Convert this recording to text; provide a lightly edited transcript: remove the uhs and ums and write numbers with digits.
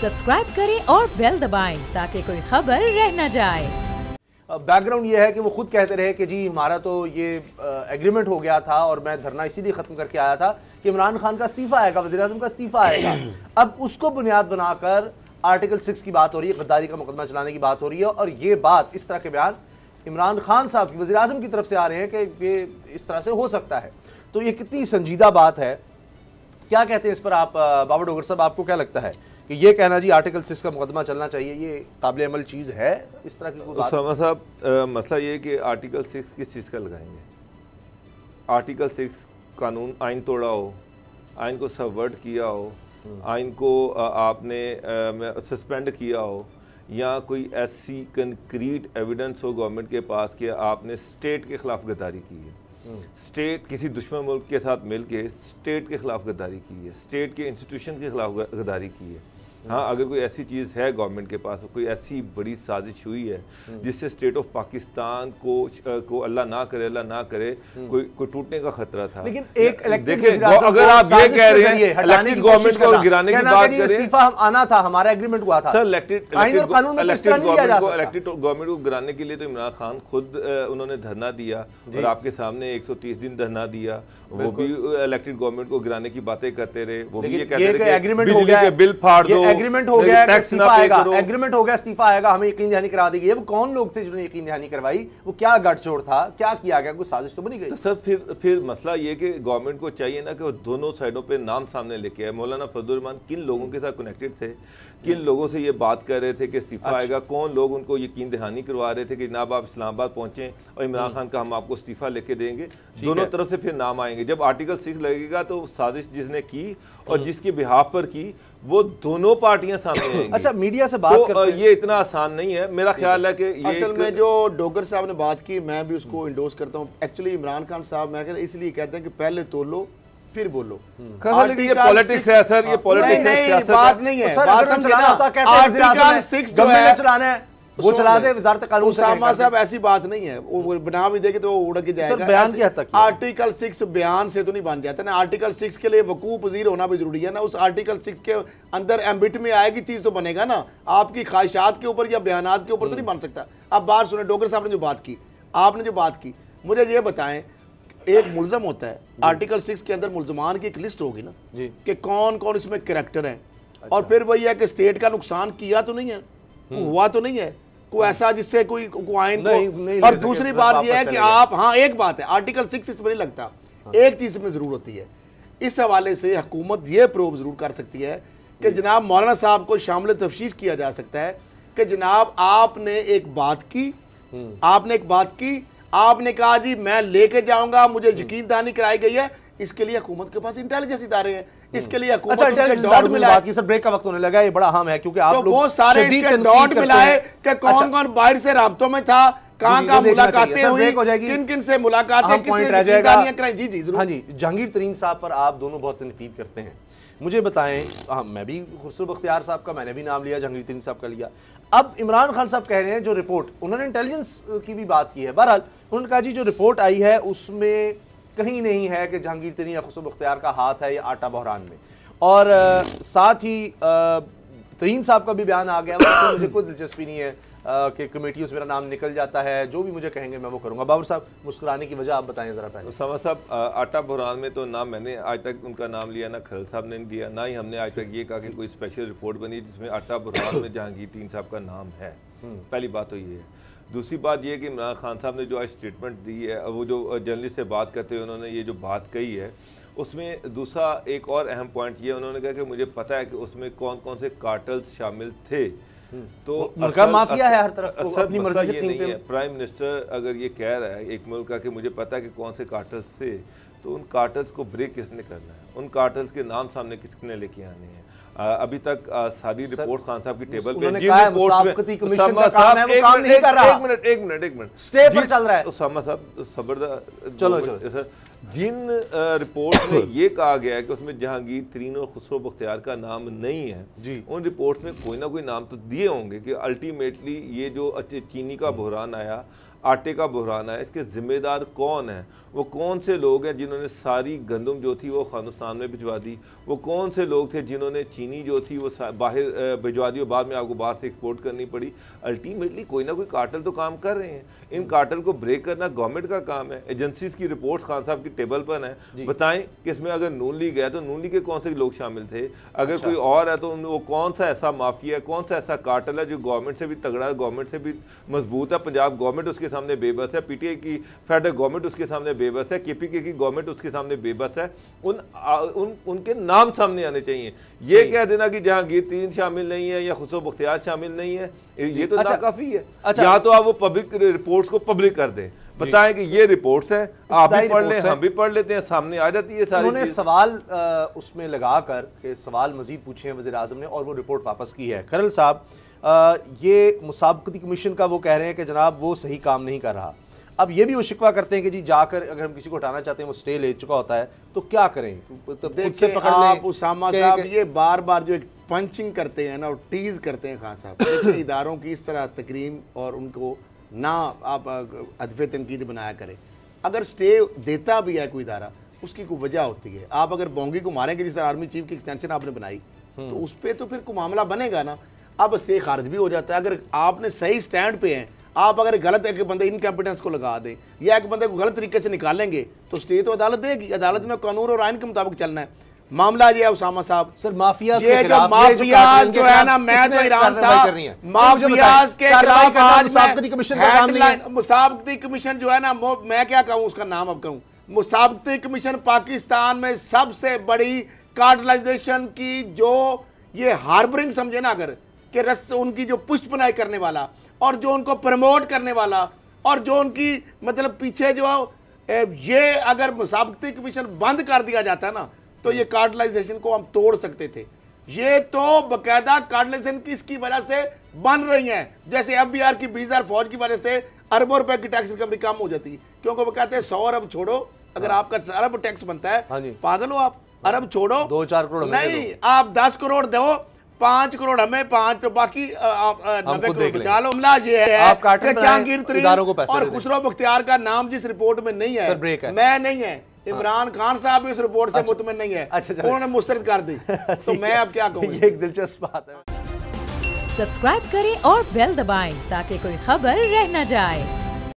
Subscribe करें और bell दबाएं ताकि कोई खबर रह न जाए। बैकग्राउंड ये है कि वो खुद कहते रहे कि जी हमारा तो ये एग्रीमेंट हो गया था और मैं धरना इसीलिए ख़त्म करके आया था कि इमरान खान का इस्तीफ़ा आएगा, वज़ीर-ए-आज़म का इस्तीफ़ा आएगा। अब उसको बुनियाद बनाकर आर्टिकल 6 की बात हो रही है, गद्दारी का मुकदमा चलाने की बात हो रही है, और ये बात, इस तरह के बयान इमरान खान साहब की, वज़ीर-ए-आज़म की तरफ से आ रहे हैं कि ये इस तरह से हो सकता है। तो ये कितनी संजीदा बात है, क्या कहते हैं इस पर आप बाबर डोगर साहब? आपको क्या लगता है कि ये कहना जी आर्टिकल 6 का मुकदमा चलना चाहिए, ये काबिल अमल चीज़ है? इस तरह की कोई बात? उसामा साहब, मसला ये है कि आर्टिकल 6 किस चीज़ का लगाएंगे? आर्टिकल 6 कानून, आइन तोड़ा हो, आइन को सबवर्ट किया हो, आइन को आपने सस्पेंड किया हो, या कोई ऐसी कंक्रीट एविडेंस हो गवर्नमेंट के पास कि आपने स्टेट के ख़िलाफ़ गद्दारी की है, स्टेट किसी दुश्मन मुल्क के साथ मिल के स्टेट के ख़िलाफ़ गद्दारी की है, स्टेट के इंस्टीट्यूशन के ख़िलाफ़ गद्दारी की है। हाँ, अगर कोई ऐसी चीज़ है गवर्नमेंट के पास, कोई ऐसी बड़ी साजिश हुई है जिससे स्टेट ऑफ पाकिस्तान को अल्लाह ना करे कोई टूटने का खतरा था। लेकिन एक देखिए, अगर आप ये कह रहे हैं इलेक्टेड गवर्नमेंट को गिराने की बात करें, इस्तीफा हम आना था, हमारा एग्रीमेंट हुआ था। सर, इलेक्टेड गवर्नमेंट को गिराने के लिए तो इमरान खान खुद उन्होंने धरना दिया और आपके सामने 130 दिन धरना दिया, वो भी इलेक्टेड गवर्नमेंट को गिराने की बातें करते रहे। वो भी ये कहते रहे एग्रीमेंट हो गया, बिल फाड़ दो, एग्रीमेंट हो गया, इस्तीफा आएगा, एग्रीमेंट हो गया, इस्तीफा आएगा, हमें यकीन दहानी करा दी गई। वो कौन लोग थे जिन्होंने यकीन दहानी करवाई? वो क्या गठजोड़ था, क्या किया गया? कोई साजिश तो बनी गई? तो सर फिर मसला ये कि गवर्नमेंट को चाहिए ना कि वो दोनों साइडों पे नाम सामने लेके आए। मौलाना फजलुर रहमान किन लोगों के साथ कनेक्टेड थे, किन लोगों से ये बात कर रहे थे कि इस्तीफा आएगा, कौन लोग उनको यकीन दहानी करवा रहे थे कि जनाब आप इस्लामाबाद पहुंचे और इमरान खान का हम आपको इस्तीफा लेके देंगे। दोनों तरफ से फिर नाम आएंगे। जब आर्टिकल 6 लगेगा तो साजिश जिसने की और जिसके बिहाफ पर की, वो दोनों पार्टियां सामने आएंगी। अच्छा, मीडिया से बात करते हैं। ये इतना आसान नहीं है। मेरा ख्याल है कि असल में जो डोगर साहब ने बात की, मैं भी उसको इंडोर्स करता हूँ। एक्चुअली इमरान खान साहब मैं कहता इसलिए कहते हैं कि पहले तोलो फिर बोलो। ये पॉलिटिक्स है सर, ये पॉलिटिक्स है, बात नहीं है। आर्टिकल 6 जो है चलाना है वो चला दे वजारत कानून। उसामा साहब ऐसी बात नहीं है, वो बना भी देंगे तो वो उड़ के जाएगा। बयान की हद तक आर्टिकल 6 बयान से तो नहीं बन जाता ना। आर्टिकल 6 के लिए वकूफ पजीर होना भी जरूरी है ना। उस आर्टिकल 6 के अंदर एम्बिट में आएगी चीज तो बनेगा ना। आपकी ख्वाहिशात के ऊपर या बयानात के ऊपर तो नहीं बन सकता। अब बात सुने, डोगर साहब ने जो बात की, आपने जो बात की, मुझे ये बताएं, एक मुल्जम होता है, आर्टिकल 6 के अंदर मुल्जमान की एक लिस्ट होगी ना कि कौन कौन इसमें कैरेक्टर है। और फिर वही है कि स्टेट का नुकसान किया तो नहीं है, हुआ तो नहीं है कोई ऐसा जिससे कोई आइन नहीं। और दूसरी बात यह है कि आप, हाँ एक बात है, आर्टिकल 6 इसमें नहीं लगता, एक चीज में जरूर होती है। इस हवाले से हुकूमत ये प्रूव जरूर कर सकती है कि जनाब मौलाना साहब को शामिल तफ्तीश किया जा सकता है कि जनाब आपने एक बात की, आपने कहा जी मैं लेके जाऊंगा, मुझे यकीन दहानी कराई गई है। इसके लिए हुकूमत के पास इंटेलिजेंस इदारे हैं, इसके लिए हुकूमत अच्छा, इंटेलिजेंस मिला है। सर, ब्रेक का वक्त होने लगा, ये बड़ा अहम है क्योंकि आप लोग बहुत सारे डॉट मिलाए कि कौन कौन बाहर से राब्तों में था, कहाँ मुलाकातें हुई, किन-किन से मुलाकातें, किसने जिम्मेदारियां कराई। जी जी जरूर। हाँ जी, जहांगीर तरीन साहब पर आप दोनों बहुत तनकीद करते हैं, मुझे बताएं। हाँ, मैं भी खुसरो बख्तियार साहब का मैंने भी नाम लिया, जहांगीर तरीन साहब का लिया। अब इमरान खान साहब कह रहे हैं जो रिपोर्ट, उन्होंने इंटेलिजेंस की भी बात की है। बहरहाल उन्होंने कहा जी जो रिपोर्ट आई है उसमें कहीं नहीं है कि जहांगीर तरीन या खुसरो बख्तियार का हाथ है या आटा बहरान में। और साथ ही तरीन साहब का भी बयान आ गया, तो मुझे कोई दिलचस्पी नहीं है कि कमेटियों से मेरा नाम निकल जाता है, जो भी मुझे कहेंगे मैं वो करूंगा। बाबर साहब, मुस्कुराने की वजह आप बताएं जरा पहले। उसामा साहब, आटा बहरान में तो ना मैंने आज तक उनका नाम लिया, ना खरल साहब ने दिया, ना ही हमने आज तक ये कहा कि कोई स्पेशल रिपोर्ट बनी जिसमें आटा बहरान में जहांगीर तरीन साहब का नाम है। पहली बात तो ये है। दूसरी बात ये कि इमरान खान साहब ने जो आज स्टेटमेंट दी है, वो जो जर्नलिस्ट से बात करते हुए उन्होंने ये जो बात कही है, उसमें दूसरा एक और अहम पॉइंट ये उन्होंने कहा कि मुझे पता है कि उसमें कौन कौन से कार्टल्स शामिल थे। तो मुल्क माफिया है हर तरफ, अपनी मर्जी से नहीं है। प्राइम मिनिस्टर अगर ये कह रहा है एक मुल्क का कि मुझे पता है कि कौन से कार्टल्स थे, तो उन कार्टल्स को ब्रेक किसने करना है, उन कार्टल्स के नाम सामने किसने लेके आने हैं। अभी तक सारी रिपोर्ट खान साहब की टेबल पे, एक मिनट स्टे पर चल रहा है। उसामा साहब जबरदस्त, चलो सर, जिन रिपोर्ट में ये कहा गया है कि उसमें जहांगीर तरीन और खुसरो बख्तियार का नाम नहीं है जी, उन रिपोर्ट्स में कोई ना कोई नाम तो दिए होंगे कि अल्टीमेटली ये जो चीनी का बहरान आया, आटे का बहरान है, इसके ज़िम्मेदार कौन है? वो कौन से लोग हैं जिन्होंने सारी गंदम जो थी वो खालिस्तान में भिजवा दी? वो कौन से लोग थे जिन्होंने चीनी जो थी वो बाहर भिजवा दी और बाद में आपको बाहर से एक्सपोर्ट करनी पड़ी? अल्टीमेटली कोई ना कोई कार्टल तो काम कर रहे हैं। इन कार्टल को ब्रेक करना गवर्नमेंट का काम है। एजेंसीज की रिपोर्ट्स खान साहब की टेबल पर हैं, बताएं कि इसमें अगर नून लीग है तो नून लीग के कौन से लोग शामिल थे, अगर कोई और है तो वो कौन सा ऐसा माफिया है, कौन सा ऐसा कार्टल है जो गवर्नमेंट से भी तगड़ा है, गवर्नमेंट से भी मजबूत है? पंजाब गवर्नमेंट उसके सामने बेबस है, पीटीआई की फेडरल गवर्नमेंट उसके सामने बेबस है, केपीके की गवर्नमेंट उसके सामने बेबस है। उनके नाम सामने आने चाहिए। ये कह देना कि जहांगीर तरीन शामिल नहीं है या खुसरो बख्तियार शामिल नहीं है, ये तो नाकाफी है। या तो आप वो पब्लिक रिपोर्ट्स को पब्लिक कर दें, बताएं कि ये रिपोर्ट्स हैं, आप भी पढ़ लें, हम भी पढ़ लेते हैं, सामने आ जाती है सारी। उन्होंने सवाल उसमें लगा कर के सवाल मजीद पूछे हैं वज़ीर आज़म ने और वो रिपोर्ट वापस की है। खरल साहब, ये मुसाबकती कमीशन का वो कह रहे हैं कि जनाब वो सही काम नहीं कर रहा। अब ये भी वो शिकवा करते हैं कि जी जाकर अगर हम किसी को हटाना चाहते हैं वो स्टे ले चुका होता है तो क्या करें? खुद से पकड़ लें। आप उसामा साहब ये बार बार जो एक पंचिंग करते हैं ना और टीज करते हैं खान साहब, इदारों की इस तरह तकरीम और उनको ना आप अदफ़े तनकीद बनाया करें। अगर स्टे देता भी है कोई इदारा, उसकी कोई वजह होती है। आप अगर बोंगी को मारेंगे जिस तरह आर्मी चीफ की एक्सटेंशन आपने बनाई तो उस पर तो फिर कोई मामला बनेगा ना। अब स्टे खारिज भी हो जाता है। अगर आपने सही स्टैंड पे हैं, आप अगर गलत एक बंदे इनकॉम्पिटेंस को लगा दें या एक बंदे को गलत तरीके से निकालेंगे तो स्टे तो अदालत देगी। अदालत ने कानून और आइन के मुताबिक चलना है। मामला ये है उसामा साहब, सर माफियाज ये जो माफियाज जो है ना, मैं तो ईरान था, माफियाज के खिलाफ आज मुसाबकती कमीशन का काम नहीं है। मुसाबकती कमीशन जो है ना, मैं क्या कहूँ उसका नाम अब कहूँ, मुसाबकती कमीशन पाकिस्तान में सबसे बड़ी कार्टलाइजेशन की जो ये हार्बरिंग समझे ना, अगर कि रस उनकी जो पुष्ट बनाई करने वाला और जो उनको प्रमोट करने वाला और जो उनकी मतलब पीछे जो ये अगर मुसाबकती कमीशन बंद कर दिया जाता है ना तो ये कार्टलाइजेशन को हम तोड़ सकते थे। ये तो बकायदा कार्टलाइजेशन किसकी वजह से बन रही है, जैसे एफबीआर की 20,000 फौज की वजह से अरबों रुपए की टैक्स रिकवरी कम हो जाती है, क्योंकि वो कहते हैं 100 अरब छोड़ो, अगर आपका अरब टैक्स बनता है, पागल हो आप, अरब छोड़ो 2-4 करोड़ नहीं, आप 10 करोड़ दो, 5 करोड़ हमें, 5 तो बाकी 90 करोड़ बचा लो। हमला ये है कि जहांगीर तरीन और खुसरो बख्तियार का नाम जिस रिपोर्ट में नहीं है, मैं नहीं है, इमरान खान साहब इस रिपोर्ट से मुतमिन नहीं है, उन्होंने मुस्तरद कर दी। तो मैं अब क्या कहूँ, ये एक दिलचस्प बात है। सब्सक्राइब करें और बेल दबाएं ताकि कोई खबर रह न जाए।